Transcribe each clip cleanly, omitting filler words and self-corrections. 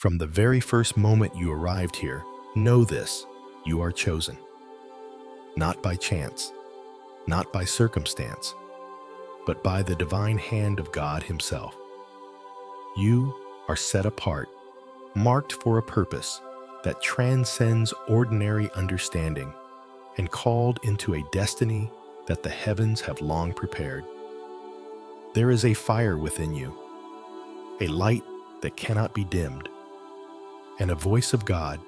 From the very first moment you arrived here, know this: you are chosen. Not by chance, not by circumstance, but by the divine hand of God Himself. You are set apart, marked for a purpose that transcends ordinary understanding, and called into a destiny that the heavens have long prepared. There is a fire within you, a light that cannot be dimmed, and a voice of God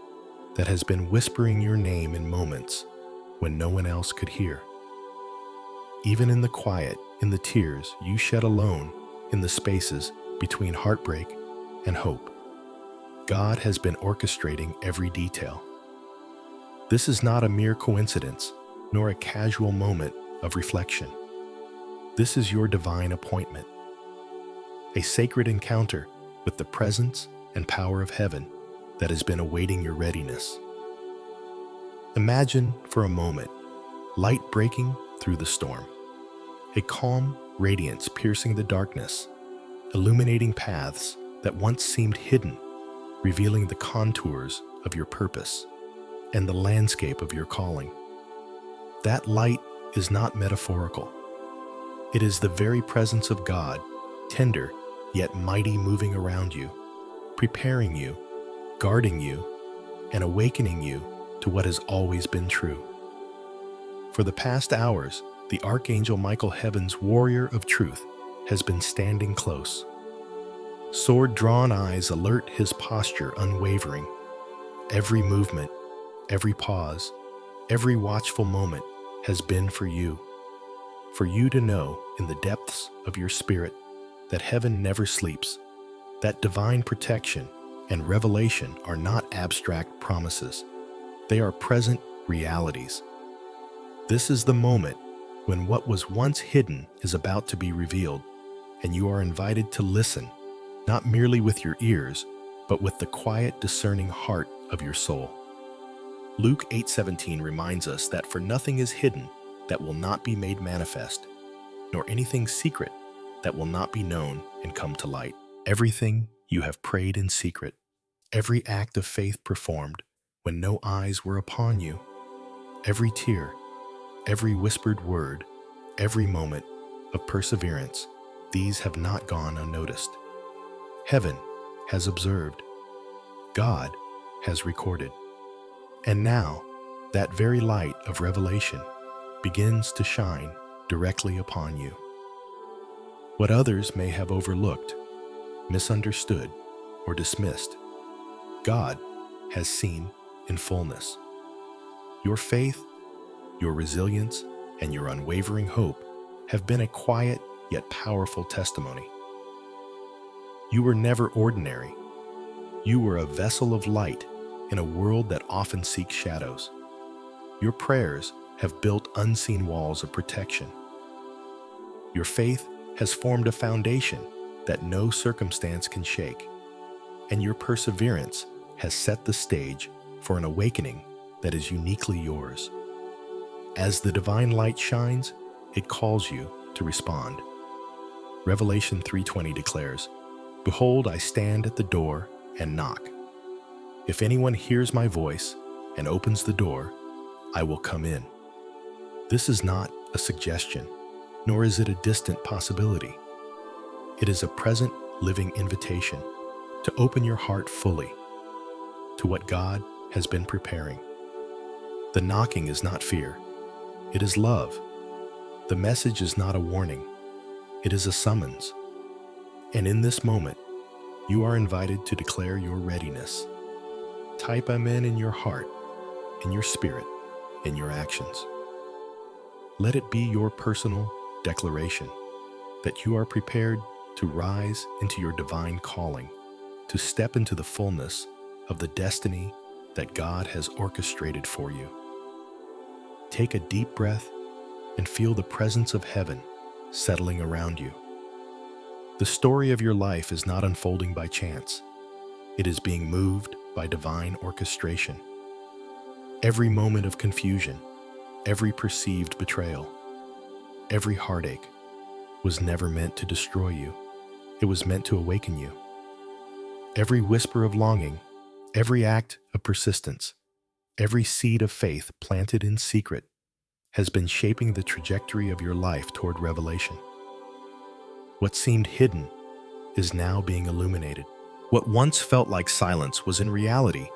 that has been whispering your name in moments when no one else could hear. Even in the quiet, in the tears you shed alone, in the spaces between heartbreak and hope, God has been orchestrating every detail. This is not a mere coincidence, nor a casual moment of reflection. This is your divine appointment, a sacred encounter with the presence and power of heaven that has been awaiting your readiness. Imagine for a moment light breaking through the storm, a calm radiance piercing the darkness, illuminating paths that once seemed hidden, revealing the contours of your purpose and the landscape of your calling. That light is not metaphorical. It is the very presence of God, tender yet mighty, moving around you, preparing you, guarding you, and awakening you to what has always been true. For the past hours, the Archangel Michael, heaven's warrior of truth, has been standing close. Sword-drawn eyes alert, his posture unwavering. Every movement, every pause, every watchful moment has been for you to know in the depths of your spirit that heaven never sleeps, that divine protection and revelation are not abstract promises. They are present realities. This is the moment when what was once hidden is about to be revealed, and you are invited to listen, not merely with your ears, but with the quiet, discerning heart of your soul. Luke 8:17 reminds us that for nothing is hidden that will not be made manifest, nor anything secret that will not be known and come to light. Everything you have prayed in secret, every act of faith performed when no eyes were upon you, every tear, every whispered word, every moment of perseverance, these have not gone unnoticed. Heaven has observed. God has recorded. And now, that very light of revelation begins to shine directly upon you. What others may have overlooked, misunderstood, or dismissed, God has seen in fullness. Your faith, your resilience, and your unwavering hope have been a quiet yet powerful testimony. You were never ordinary. You were a vessel of light in a world that often seeks shadows. Your prayers have built unseen walls of protection. Your faith has formed a foundation that no circumstance can shake, and your perseverance has set the stage for an awakening that is uniquely yours. As the divine light shines, it calls you to respond. Revelation 3:20 declares, "Behold, I stand at the door and knock. If anyone hears my voice and opens the door, I will come in." This is not a suggestion, nor is it a distant possibility. It is a present, living invitation to open your heart fully to what God has been preparing. The knocking is not fear, it is love. The message is not a warning, it is a summons. And in this moment, you are invited to declare your readiness. Type "Amen" in your heart, in your spirit, in your actions. Let it be your personal declaration that you are prepared to rise into your divine calling, to step into the fullness of the destiny that God has orchestrated for you. Take a deep breath and feel the presence of heaven settling around you. The story of your life is not unfolding by chance. It is being moved by divine orchestration. Every moment of confusion, every perceived betrayal, every heartache was never meant to destroy you. It was meant to awaken you. Every whisper of longing, every act of persistence, every seed of faith planted in secret has been shaping the trajectory of your life toward revelation. What seemed hidden is now being illuminated. What once felt like silence was in reality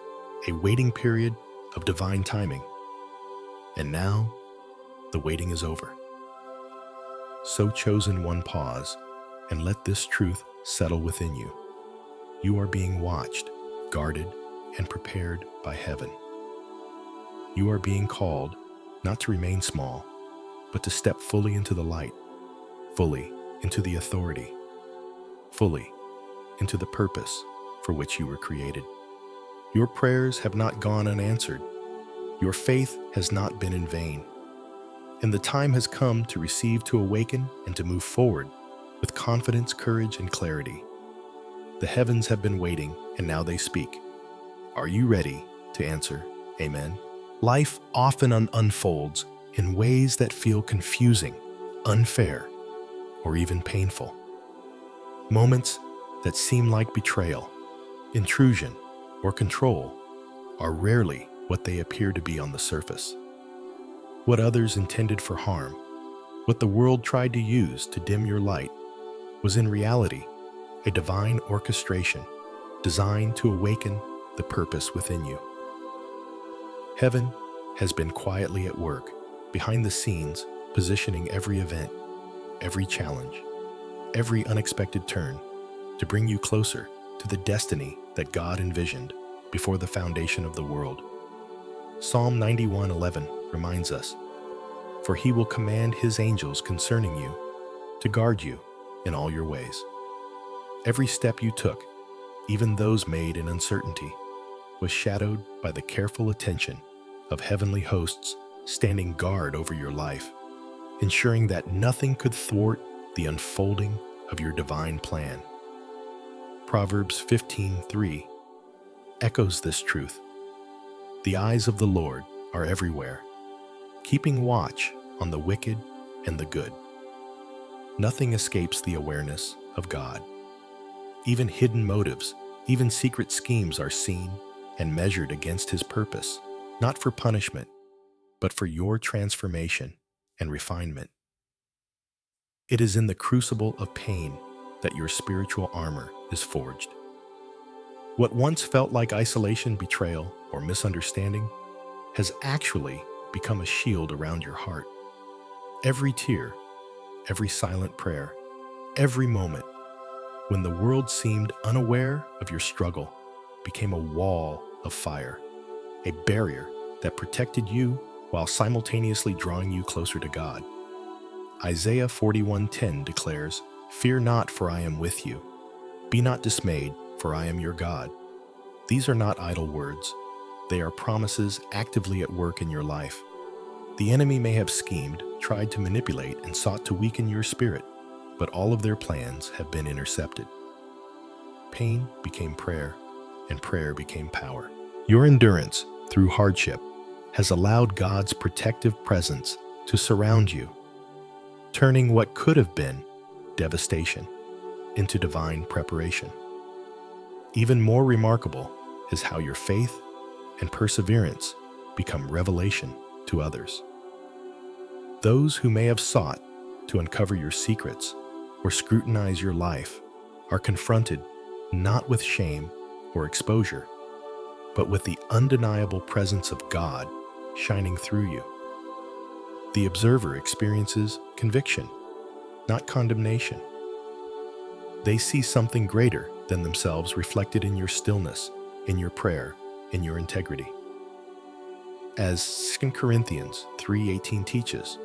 a waiting period of divine timing. And now, the waiting is over. So chosen one, pause and let this truth settle within you. You are being watched, guarded, and prepared by heaven. You are being called not to remain small, but to step fully into the light, fully into the authority, fully into the purpose for which you were created. Your prayers have not gone unanswered. Your faith has not been in vain. And the time has come to receive, to awaken, and to move forward with confidence, courage, and clarity. The heavens have been waiting, and now they speak. Are you ready to answer amen? Life often unfolds in ways that feel confusing, unfair, or even painful. Moments that seem like betrayal, intrusion, or control are rarely what they appear to be on the surface. What others intended for harm, what the world tried to use to dim your light, was in reality a divine orchestration designed to awaken the purpose within you. Heaven has been quietly at work, behind the scenes, positioning every event, every challenge, every unexpected turn to bring you closer to the destiny that God envisioned before the foundation of the world. Psalm 91:11 reminds us, "For he will command his angels concerning you to guard you in all your ways." Every step you took, even those made in uncertainty, was shadowed by the careful attention of heavenly hosts standing guard over your life, ensuring that nothing could thwart the unfolding of your divine plan. Proverbs 15:3 echoes this truth. The eyes of the Lord are everywhere, keeping watch on the wicked and the good. Nothing escapes the awareness of God. Even hidden motives, even secret schemes are seen and measured against his purpose, not for punishment, but for your transformation and refinement. It is in the crucible of pain that your spiritual armor is forged. What once felt like isolation, betrayal, or misunderstanding has actually become a shield around your heart. Every tear, every silent prayer, every moment when the world seemed unaware of your struggle became a wall of fire, a barrier that protected you while simultaneously drawing you closer to God. Isaiah 41:10 declares, "Fear not, for I am with you. Be not dismayed, for I am your God." These are not idle words. They are promises actively at work in your life. The enemy may have schemed, tried to manipulate, and sought to weaken your spirit, but all of their plans have been intercepted. Pain became prayer, and prayer became power. Your endurance through hardship has allowed God's protective presence to surround you, turning what could have been devastation into divine preparation. Even more remarkable is how your faith and perseverance become revelation to others. Those who may have sought to uncover your secrets or scrutinize your life are confronted not with shame or exposure, but with the undeniable presence of God shining through you. The observer experiences conviction, not condemnation. They see something greater than themselves reflected in your stillness, in your prayer, in your integrity. As 2 Corinthians 3:18 teaches,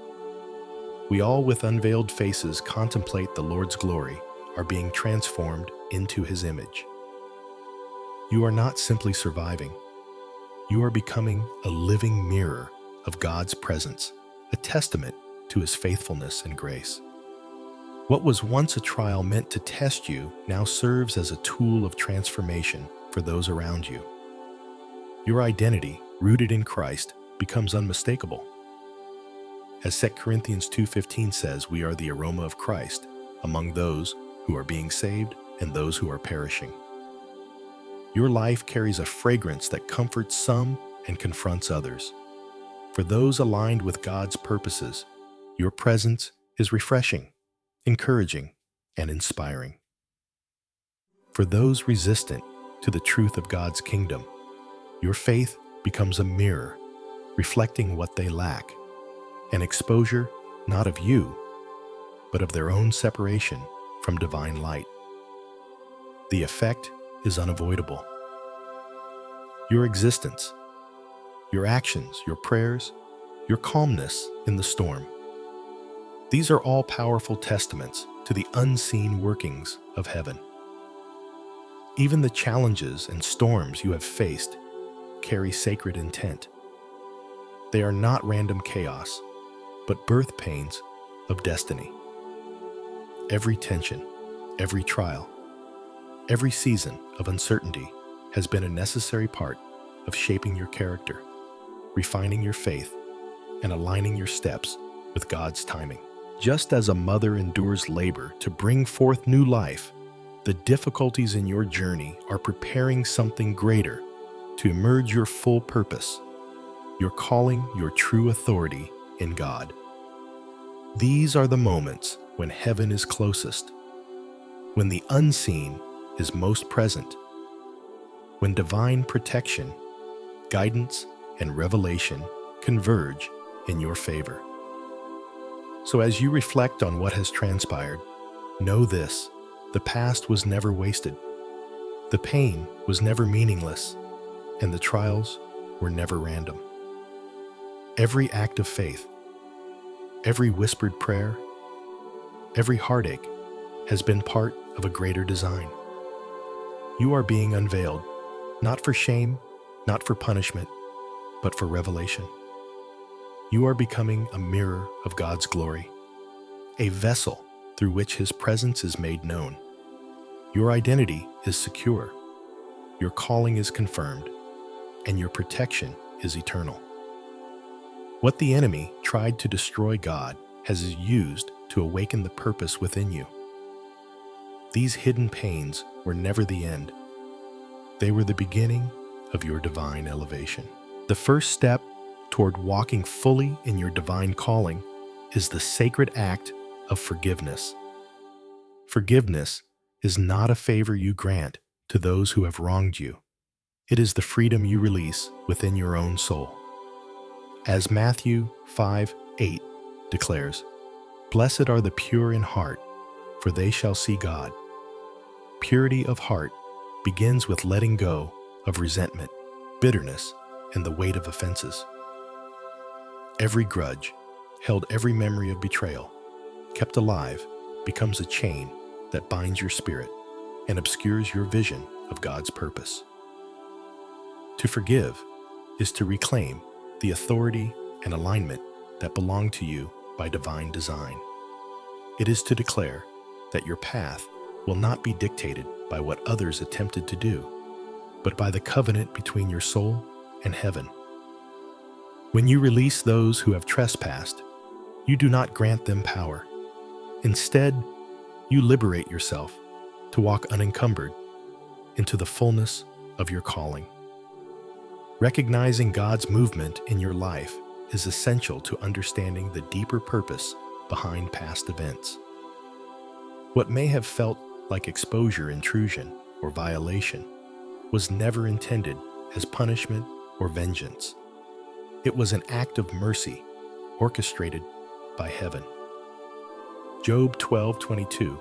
we all with unveiled faces contemplate the Lord's glory, are being transformed into his image. You are not simply surviving. You are becoming a living mirror of God's presence, a testament to his faithfulness and grace. What was once a trial meant to test you now serves as a tool of transformation for those around you. Your identity, rooted in Christ, becomes unmistakable. As 2 Corinthians 2:15 says, we are the aroma of Christ among those who are being saved and those who are perishing. Your life carries a fragrance that comforts some and confronts others. For those aligned with God's purposes, your presence is refreshing, encouraging, and inspiring. For those resistant to the truth of God's kingdom, your faith becomes a mirror, reflecting what they lack, an exposure not of you, but of their own separation from divine light. The effect is unavoidable. Your existence, your actions, your prayers, your calmness in the storm. These are all powerful testaments to the unseen workings of heaven. Even the challenges and storms you have faced carry sacred intent. They are not random chaos, but birth pains of destiny. Every tension, every trial, every season of uncertainty has been a necessary part of shaping your character, refining your faith, and aligning your steps with God's timing. Just as a mother endures labor to bring forth new life, the difficulties in your journey are preparing something greater to emerge your full purpose, your calling, your true authority in God. These are the moments when heaven is closest, when the unseen is most present, when divine protection, guidance, and revelation converge in your favor. So as you reflect on what has transpired, know this: the past was never wasted, the pain was never meaningless, and the trials were never random. Every act of faith, every whispered prayer, every heartache has been part of a greater design. You are being unveiled, not for shame, not for punishment, but for revelation. You are becoming a mirror of God's glory, a vessel through which His presence is made known. Your identity is secure, your calling is confirmed, and your protection is eternal. What the enemy tried to destroy God has used to awaken the purpose within you. These hidden pains were never the end. They were the beginning of your divine elevation. The first step toward walking fully in your divine calling is the sacred act of forgiveness. Forgiveness is not a favor you grant to those who have wronged you. It is the freedom you release within your own soul. As Matthew 5:8 declares, "Blessed are the pure in heart, for they shall see God." Purity of heart begins with letting go of resentment, bitterness, and the weight of offenses. Every grudge, held every memory of betrayal, kept alive, becomes a chain that binds your spirit and obscures your vision of God's purpose. To forgive is to reclaim the authority and alignment that belong to you by divine design. It is to declare that your path will not be dictated by what others attempted to do, but by the covenant between your soul and heaven. When you release those who have trespassed, you do not grant them power. Instead, you liberate yourself to walk unencumbered into the fullness of your calling. Recognizing God's movement in your life is essential to understanding the deeper purpose behind past events. What may have felt like exposure, intrusion, or violation was never intended as punishment or vengeance. It was an act of mercy orchestrated by heaven. Job 12:22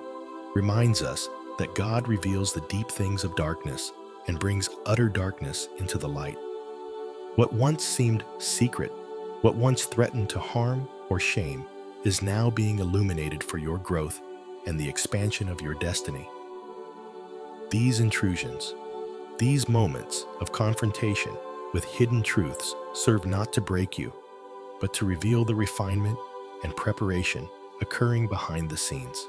reminds us that God reveals the deep things of darkness and brings utter darkness into the light. What once seemed secret, what once threatened to harm or shame, is now being illuminated for your growth and the expansion of your destiny. These intrusions, these moments of confrontation with hidden truths serve not to break you, but to reveal the refinement and preparation occurring behind the scenes.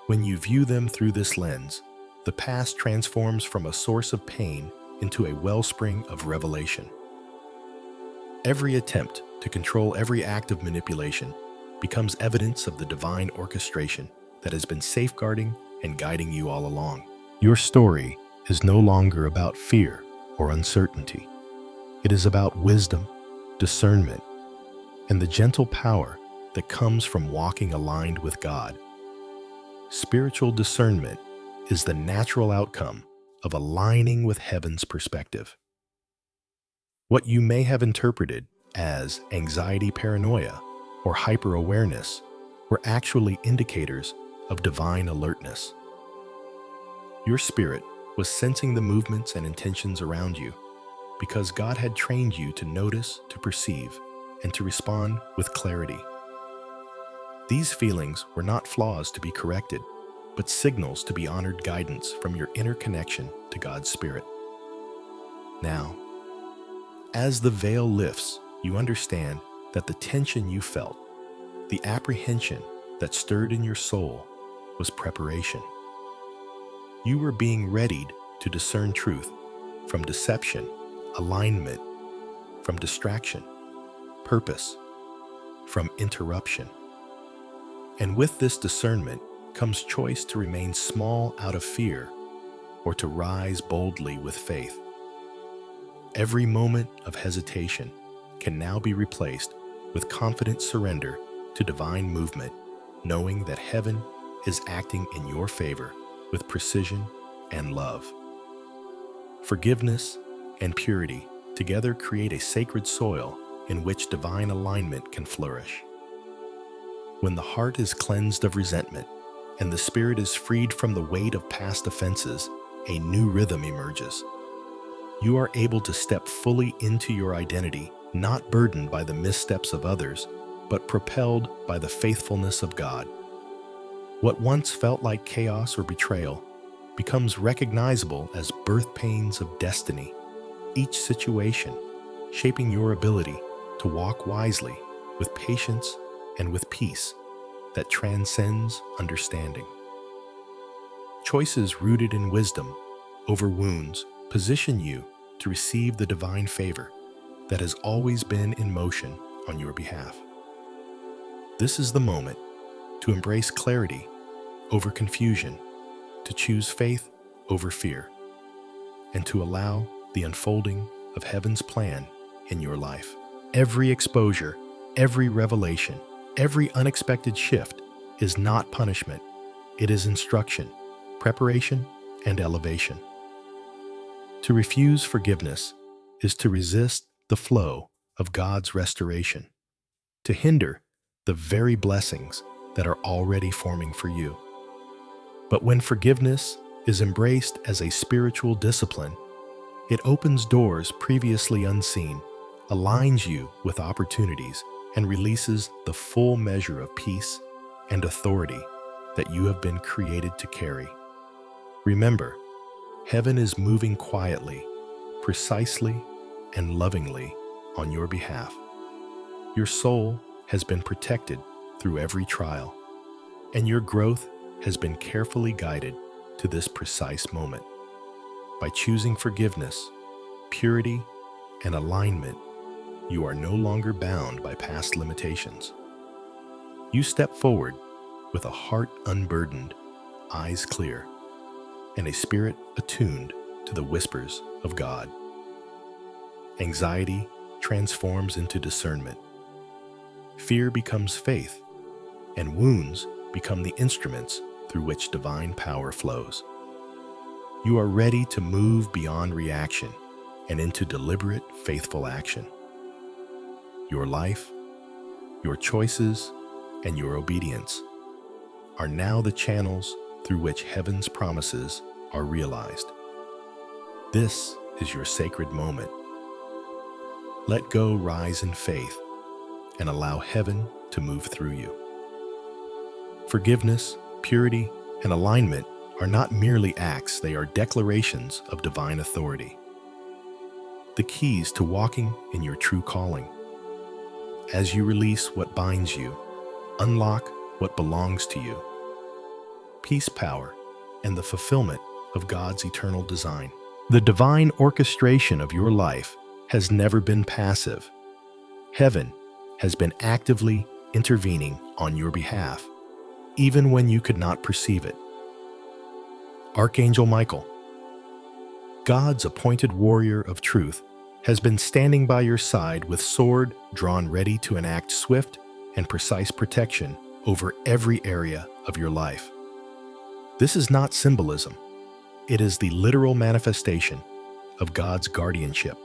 When you view them through this lens, the past transforms from a source of pain into a wellspring of revelation. Every attempt to control every act of manipulation becomes evidence of the divine orchestration that has been safeguarding and guiding you all along. Your story is no longer about fear or uncertainty. It is about wisdom, discernment, and the gentle power that comes from walking aligned with God. Spiritual discernment is the natural outcome of aligning with heaven's perspective. What you may have interpreted as anxiety paranoia or hyper-awareness were actually indicators of divine alertness. Your spirit was sensing the movements and intentions around you because God had trained you to notice, to perceive, and to respond with clarity. These feelings were not flaws to be corrected, but signals to be honored guidance from your inner connection to God's Spirit. Now, as the veil lifts, you understand that the tension you felt, the apprehension that stirred in your soul, was preparation. You were being readied to discern truth from deception, alignment from distraction, purpose from interruption. And with this discernment comes choice to remain small out of fear or to rise boldly with faith. Every moment of hesitation can now be replaced with confident surrender to divine movement, knowing that heaven is acting in your favor with precision and love. Forgiveness and purity together create a sacred soil in which divine alignment can flourish. When the heart is cleansed of resentment and the spirit is freed from the weight of past offenses, a new rhythm emerges. You are able to step fully into your identity, not burdened by the missteps of others, but propelled by the faithfulness of God. What once felt like chaos or betrayal becomes recognizable as birth pains of destiny, each situation shaping your ability to walk wisely, with patience and with peace that transcends understanding. Choices rooted in wisdom over wounds position you to receive the divine favor that has always been in motion on your behalf. This is the moment to embrace clarity over confusion, to choose faith over fear, and to allow the unfolding of heaven's plan in your life. Every exposure, every revelation, every unexpected shift is not punishment. It is instruction, preparation, and elevation. To refuse forgiveness is to resist the flow of God's restoration, to hinder the very blessings that are already forming for you. But when forgiveness is embraced as a spiritual discipline, it opens doors previously unseen, aligns you with opportunities, and releases the full measure of peace and authority that you have been created to carry. Remember, heaven is moving quietly, precisely, and lovingly on your behalf. Your soul has been protected through every trial, and your growth has been carefully guided to this precise moment. By choosing forgiveness, purity, and alignment, you are no longer bound by past limitations. You step forward with a heart unburdened, eyes clear, and a spirit attuned to the whispers of God. Anxiety transforms into discernment. Fear becomes faith, and wounds become the instruments through which divine power flows. You are ready to move beyond reaction and into deliberate, faithful action. Your life, your choices, and your obedience are now the channels through which heaven's promises are realized. This is your sacred moment. Let go, rise in faith, and allow heaven to move through you. Forgiveness, purity, and alignment are not merely acts, they are declarations of divine authority. The keys to walking in your true calling. As you release what binds you, unlock what belongs to you. Peace, power, and the fulfillment of God's eternal design. The divine orchestration of your life has never been passive. Heaven has been actively intervening on your behalf, even when you could not perceive it. Archangel Michael, God's appointed warrior of truth has been standing by your side with sword drawn ready to enact swift and precise protection over every area of your life. This is not symbolism. It is the literal manifestation of God's guardianship.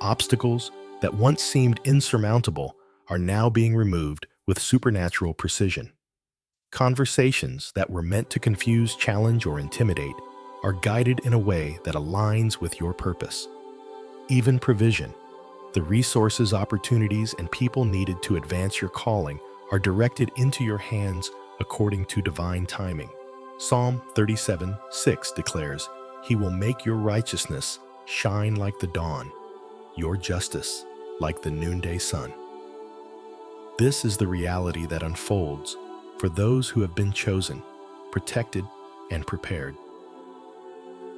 Obstacles that once seemed insurmountable are now being removed with supernatural precision. Conversations that were meant to confuse, challenge, or intimidate are guided in a way that aligns with your purpose. Even provision, the resources, opportunities, and people needed to advance your calling are directed into your hands according to divine timing. Psalm 37:6 declares, "He will make your righteousness shine like the dawn, your justice like the noonday sun." This is the reality that unfolds for those who have been chosen, protected, and prepared.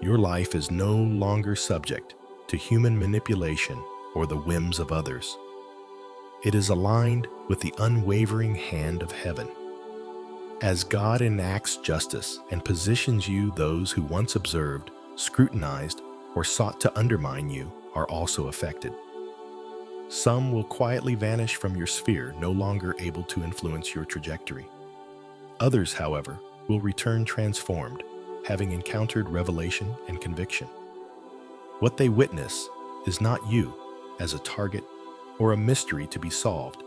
Your life is no longer subject to human manipulation or the whims of others. It is aligned with the unwavering hand of heaven. As God enacts justice and positions you, those who once observed, scrutinized, or sought to undermine you are also affected. Some will quietly vanish from your sphere, no longer able to influence your trajectory. Others, however, will return transformed, having encountered revelation and conviction. What they witness is not you as a target or a mystery to be solved,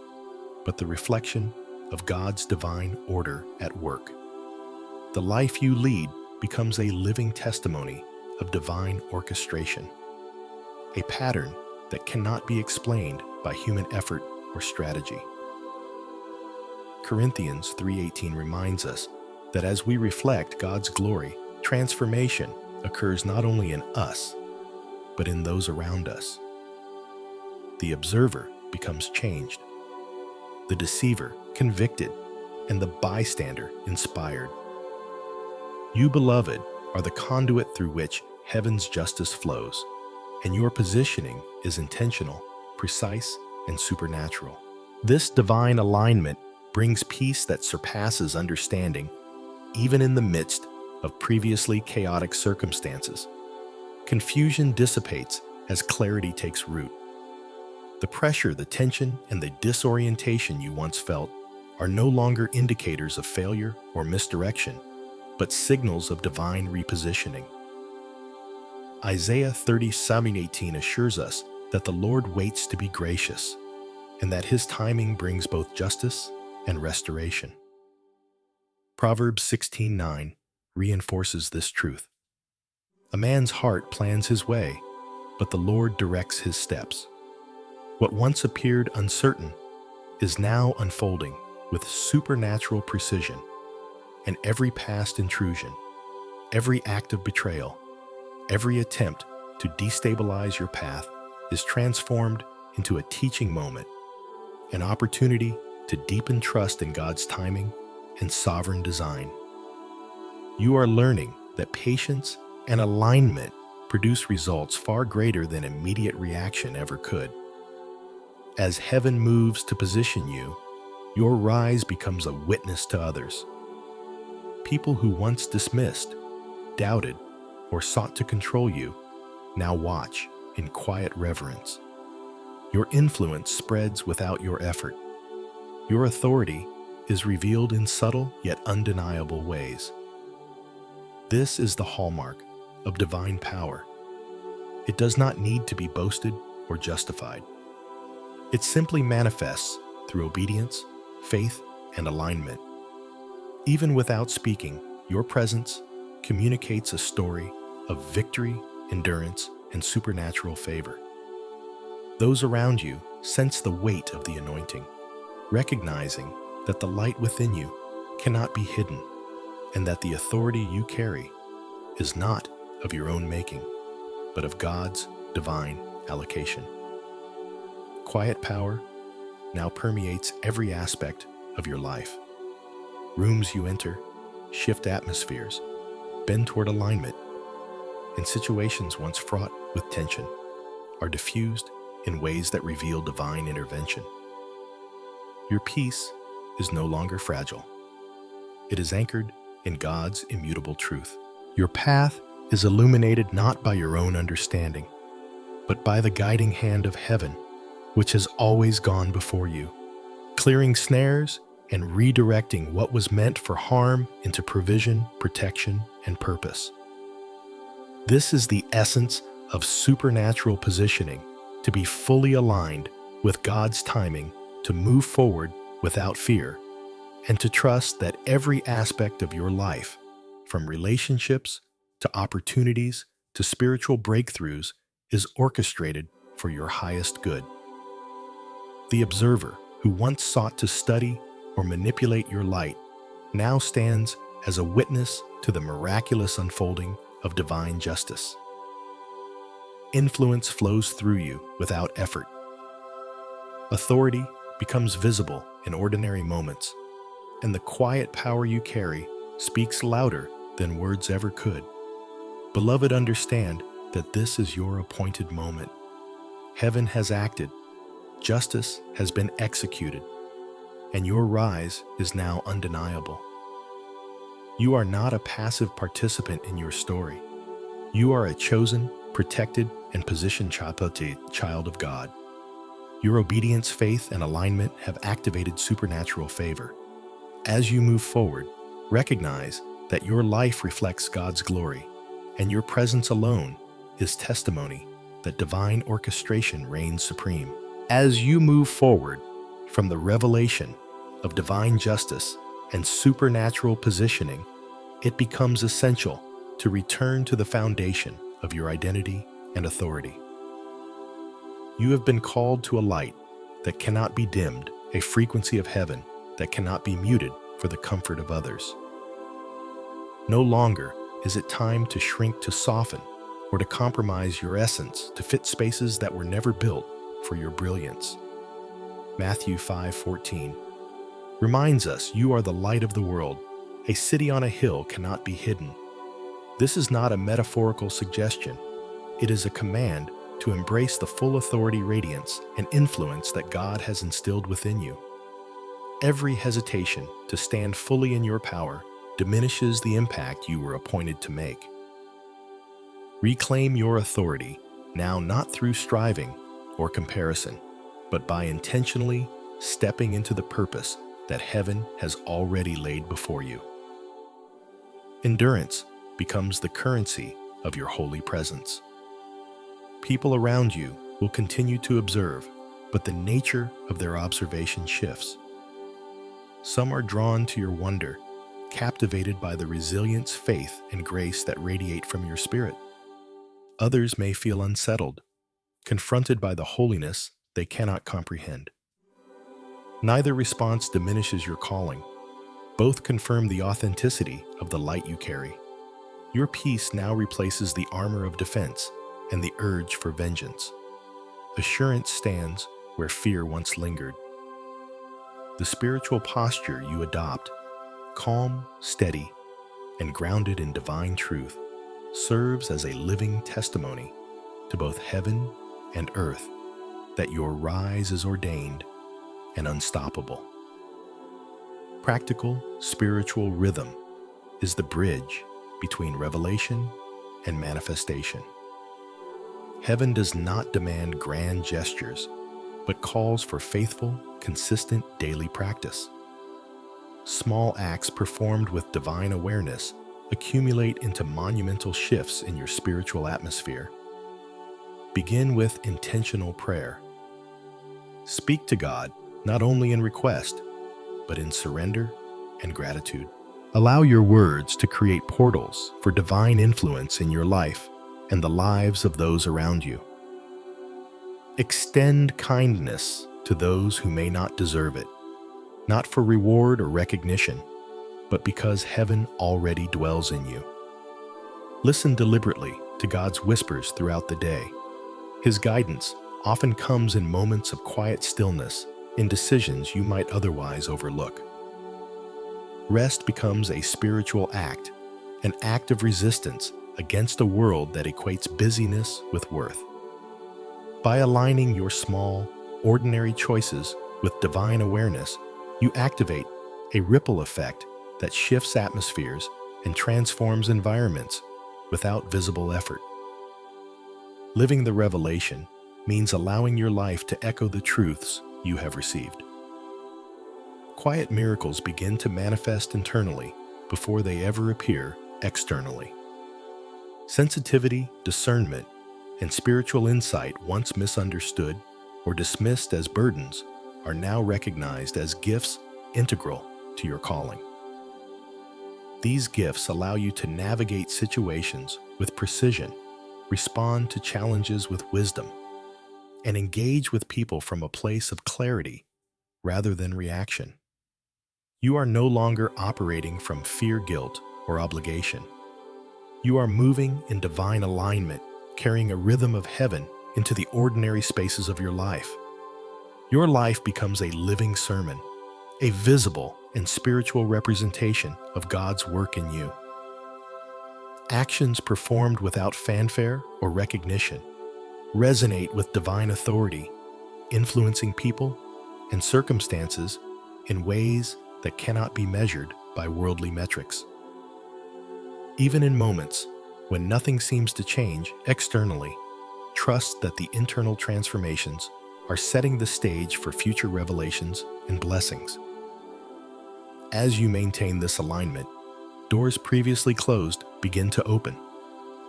but the reflection of God's divine order at work. The life you lead becomes a living testimony of divine orchestration, a pattern that cannot be explained by human effort or strategy. Corinthians 3:18 reminds us that as we reflect God's glory, transformation occurs not only in us, but in those around us. The observer becomes changed, the deceiver convicted, and the bystander inspired. You, beloved, are the conduit through which heaven's justice flows, and your positioning is intentional, precise, and supernatural. This divine alignment brings peace that surpasses understanding, even in the midst of previously chaotic circumstances. Confusion dissipates as clarity takes root. The pressure, the tension, and the disorientation you once felt are no longer indicators of failure or misdirection, but signals of divine repositioning. Isaiah 30:18 assures us that the Lord waits to be gracious, and that his timing brings both justice and restoration. Proverbs 16:9 reinforces this truth. A man's heart plans his way, but the Lord directs his steps. What once appeared uncertain is now unfolding with supernatural precision, and every past intrusion, every act of betrayal, every attempt to destabilize your path is transformed into a teaching moment, an opportunity to deepen trust in God's timing and sovereign design. You are learning that patience and alignment produce results far greater than immediate reaction ever could. As heaven moves to position you, your rise becomes a witness to others. People who once dismissed, doubted, or sought to control you now watch in quiet reverence. Your influence spreads without your effort. Your authority is revealed in subtle yet undeniable ways. This is the hallmark of divine power. It does not need to be boasted or justified. It simply manifests through obedience, faith, and alignment. Even without speaking, your presence communicates a story of victory, endurance, and supernatural favor. Those around you sense the weight of the anointing, recognizing that the light within you cannot be hidden, and that the authority you carry is not of your own making, but of God's divine allocation. Quiet power now permeates every aspect of your life. Rooms you enter shift atmospheres, bend toward alignment, and situations once fraught with tension are diffused in ways that reveal divine intervention. Your peace is no longer fragile. It is anchored in God's immutable truth. Your path is illuminated not by your own understanding, but by the guiding hand of heaven, which has always gone before you, clearing snares and redirecting what was meant for harm into provision, protection, and purpose. This is the essence of supernatural positioning, to be fully aligned with God's timing, to move forward without fear, and to trust that every aspect of your life, from relationships to opportunities to spiritual breakthroughs, is orchestrated for your highest good. The observer, who once sought to study or manipulate your light, now stands as a witness to the miraculous unfolding of divine justice. Influence flows through you without effort. Authority becomes visible in ordinary moments, and the quiet power you carry speaks louder than words ever could. Beloved, understand that this is your appointed moment. Heaven has acted, justice has been executed, and your rise is now undeniable. You are not a passive participant in your story. You are a chosen, protected, and positioned child of God. Your obedience, faith, and alignment have activated supernatural favor. As you move forward, recognize that your life reflects God's glory, and your presence alone is testimony that divine orchestration reigns supreme. As you move forward from the revelation of divine justice and supernatural positioning, it becomes essential to return to the foundation of your identity and authority. You have been called to a light that cannot be dimmed, a frequency of heaven that cannot be muted for the comfort of others. No longer is it time to shrink, to soften, or to compromise your essence to fit spaces that were never built for your brilliance. Matthew 5:14 reminds us you are the light of the world. A city on a hill cannot be hidden. This is not a metaphorical suggestion. It is a command to embrace the full authority, radiance, and influence that God has instilled within you. Every hesitation to stand fully in your power diminishes the impact you were appointed to make. Reclaim your authority now, not through striving or comparison, but by intentionally stepping into the purpose that heaven has already laid before you. Endurance becomes the currency of your holy presence. People around you will continue to observe, but the nature of their observation shifts. Some are drawn to your wonder, captivated by the resilience, faith, and grace that radiate from your spirit. Others may feel unsettled, confronted by the holiness they cannot comprehend. Neither response diminishes your calling. Both confirm the authenticity of the light you carry. Your peace now replaces the armor of defense and the urge for vengeance. Assurance stands where fear once lingered. The spiritual posture you adopt, calm, steady, and grounded in divine truth, serves as a living testimony to both heaven and earth that your rise is ordained and unstoppable. Practical spiritual rhythm is the bridge between revelation and manifestation. Heaven does not demand grand gestures, but calls for faithful, consistent daily practice. Small acts performed with divine awareness accumulate into monumental shifts in your spiritual atmosphere. Begin with intentional prayer. Speak to God not only in request, but in surrender and gratitude. Allow your words to create portals for divine influence in your life and the lives of those around you. Extend kindness to those who may not deserve it, not for reward or recognition, but because heaven already dwells in you. Listen deliberately to God's whispers throughout the day. His guidance often comes in moments of quiet stillness, in decisions you might otherwise overlook. Rest becomes a spiritual act, an act of resistance against a world that equates busyness with worth. By aligning your small, ordinary choices with divine awareness, you activate a ripple effect that shifts atmospheres and transforms environments, without visible effort. Living the revelation means allowing your life to echo the truths you have received. Quiet miracles begin to manifest internally before they ever appear externally. Sensitivity, discernment, and spiritual insight, once misunderstood or dismissed as burdens, are now recognized as gifts integral to your calling. These gifts allow you to navigate situations with precision, respond to challenges with wisdom, and engage with people from a place of clarity rather than reaction. You are no longer operating from fear, guilt, or obligation. You are moving in divine alignment, carrying a rhythm of heaven into the ordinary spaces of your life. Your life becomes a living sermon, a visible and spiritual representation of God's work in you. Actions performed without fanfare or recognition resonate with divine authority, influencing people and circumstances in ways that cannot be measured by worldly metrics. Even in moments when nothing seems to change externally, trust that the internal transformations are setting the stage for future revelations and blessings. As you maintain this alignment, doors previously closed begin to open.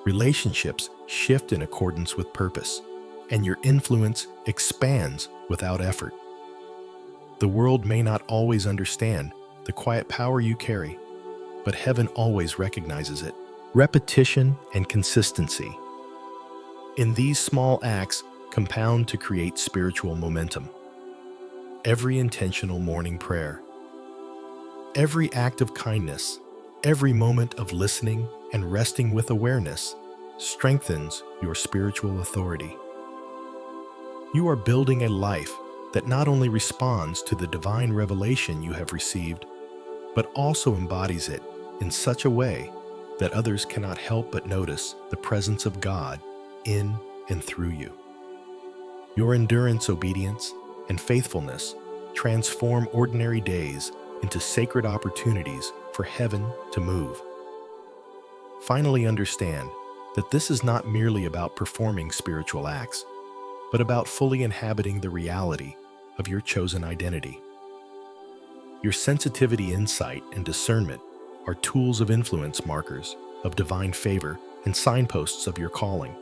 Relationships shift in accordance with purpose, and your influence expands without effort. The world may not always understand the quiet power you carry, but heaven always recognizes it. Repetition and consistency in these small acts compound to create spiritual momentum. Every intentional morning prayer, every act of kindness, every moment of listening and resting with awareness strengthens your spiritual authority. You are building a life that not only responds to the divine revelation you have received, but also embodies it in such a way that others cannot help but notice the presence of God in and through you. Your endurance, obedience, and faithfulness transform ordinary days into sacred opportunities for heaven to move. Finally, understand that this is not merely about performing spiritual acts, but about fully inhabiting the reality of your chosen identity. Your sensitivity, insight, and discernment are tools of influence, markers of divine favor, and signposts of your calling.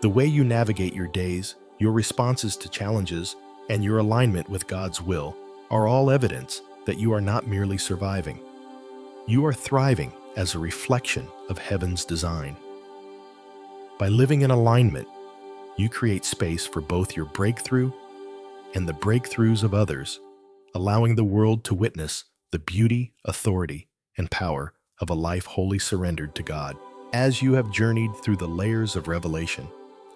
The way you navigate your days, your responses to challenges, and your alignment with God's will are all evidence that you are not merely surviving. You are thriving as a reflection of heaven's design. By living in alignment, you create space for both your breakthrough and the breakthroughs of others, allowing the world to witness the beauty, authority, and power of a life wholly surrendered to God. As you have journeyed through the layers of revelation,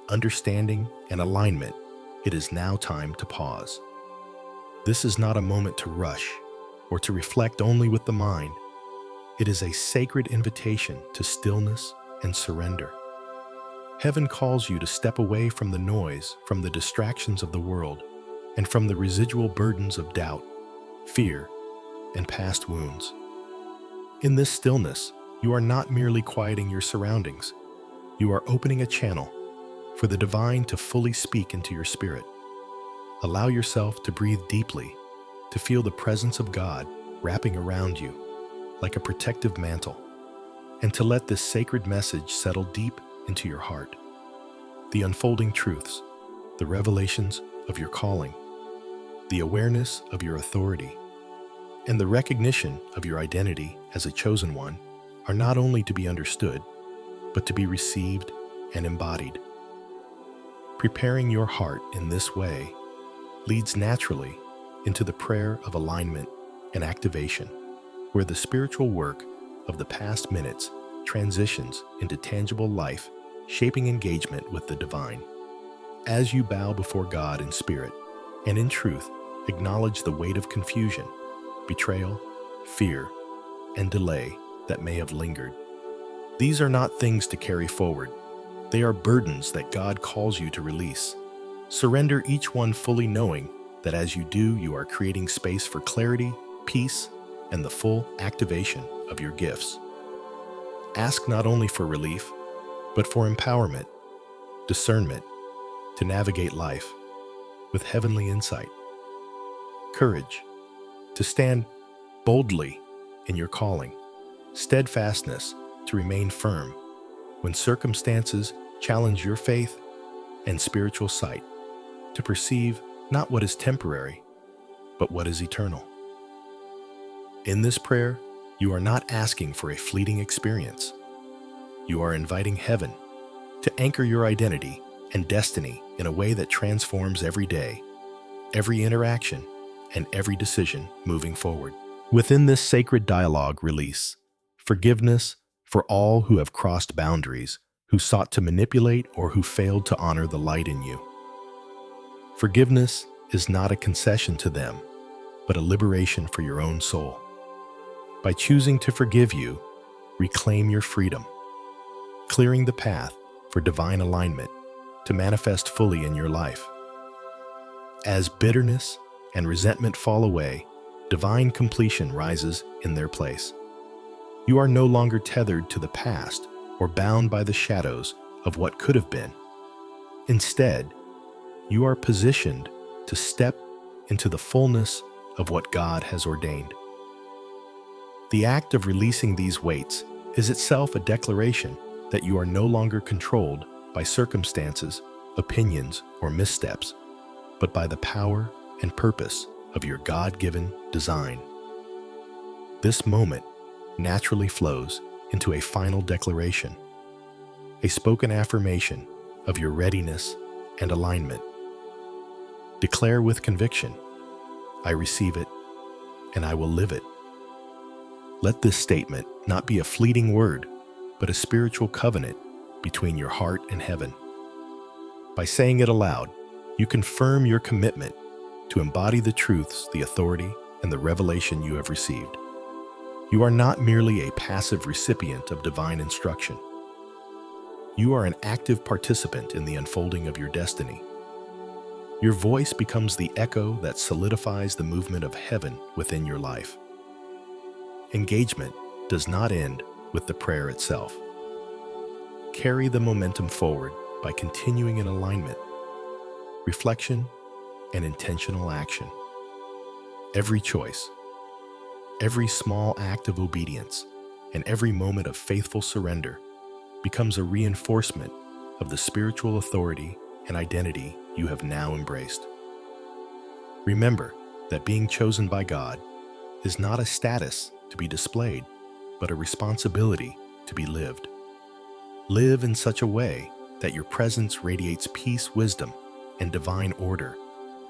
understanding, and alignment, it is now time to pause. This is not a moment to rush or to reflect only with the mind. It is a sacred invitation to stillness and surrender. Heaven calls you to step away from the noise, from the distractions of the world, and from the residual burdens of doubt, fear, and past wounds. In this stillness, you are not merely quieting your surroundings. You are opening a channel for the divine to fully speak into your spirit. Allow yourself to breathe deeply, to feel the presence of God wrapping around you like a protective mantle, and to let this sacred message settle deep into your heart. The unfolding truths, the revelations of your calling, the awareness of your authority, and the recognition of your identity as a chosen one are not only to be understood, but to be received and embodied. Preparing your heart in this way leads naturally into the prayer of alignment and activation, where the spiritual work of the past minutes transitions into tangible life, shaping engagement with the divine. As you bow before God in spirit and in truth, acknowledge the weight of confusion, betrayal, fear, and delay that may have lingered. These are not things to carry forward. They are burdens that God calls you to release. Surrender each one, fully knowing that as you do, you are creating space for clarity, peace, and the full activation of your gifts. Ask not only for relief, but for empowerment, discernment, to navigate life with heavenly insight. Courage, to stand boldly in your calling. Steadfastness, to remain firm when circumstances challenge your faith, and spiritual sight, to perceive not what is temporary, but what is eternal. In this prayer, you are not asking for a fleeting experience. You are inviting heaven to anchor your identity and destiny in a way that transforms every day, every interaction, and every decision moving forward. Within this sacred dialogue, release forgiveness for all who have crossed boundaries, who sought to manipulate, or who failed to honor the light in you. Forgiveness is not a concession to them, but a liberation for your own soul. By choosing to forgive you, reclaim your freedom, clearing the path for divine alignment to manifest fully in your life. As bitterness and resentment fall away, divine completion rises in their place. You are no longer tethered to the past or bound by the shadows of what could have been. Instead, you are positioned to step into the fullness of what God has ordained. The act of releasing these weights is itself a declaration that you are no longer controlled by circumstances, opinions, or missteps, but by the power and purpose of your God-given design. This moment naturally flows into a final declaration, a spoken affirmation of your readiness and alignment. Declare with conviction, I receive it and I will live it. Let this statement not be a fleeting word, but a spiritual covenant between your heart and heaven. By saying it aloud, you confirm your commitment to embody the truths, the authority, and the revelation you have received. You are not merely a passive recipient of divine instruction. You are an active participant in the unfolding of your destiny. Your voice becomes the echo that solidifies the movement of heaven within your life. Engagement does not end with the prayer itself. Carry the momentum forward by continuing in alignment, reflection, and intentional action. Every choice, every small act of obedience, and every moment of faithful surrender becomes a reinforcement of the spiritual authority and identity you have now embraced. Remember that being chosen by God is not a status to be displayed, but a responsibility to be lived. Live in such a way that your presence radiates peace, wisdom, and divine order,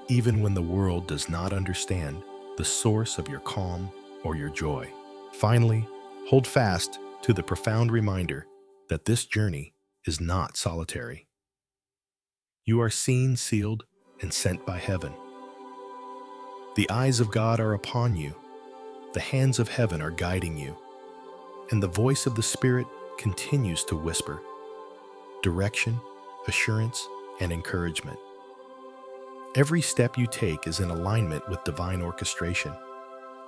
even when the world does not understand the source of your calm or your joy. Finally, hold fast to the profound reminder that this journey is not solitary. You are seen, sealed, and sent by heaven. The eyes of God are upon you, the hands of heaven are guiding you, and the voice of the Spirit continues to whisper direction, assurance, and encouragement. Every step you take is in alignment with divine orchestration,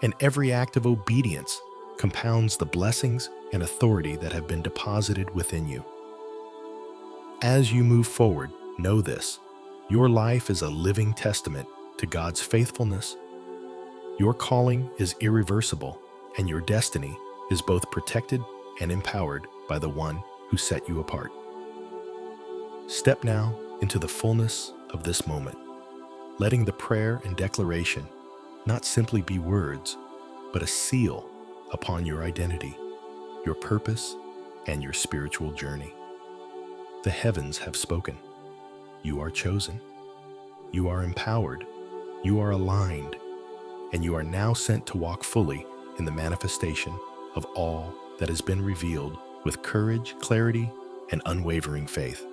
and every act of obedience compounds the blessings and authority that have been deposited within you. As you move forward, know this: your life is a living testament to God's faithfulness. Your calling is irreversible, and your destiny is both protected and empowered by the one who set you apart. Step now into the fullness of this moment, letting the prayer and declaration not simply be words, but a seal upon your identity, your purpose, and your spiritual journey. The heavens have spoken. You are chosen. You are empowered. You are aligned. And you are now sent to walk fully in the manifestation of all that has been revealed with courage, clarity, and unwavering faith.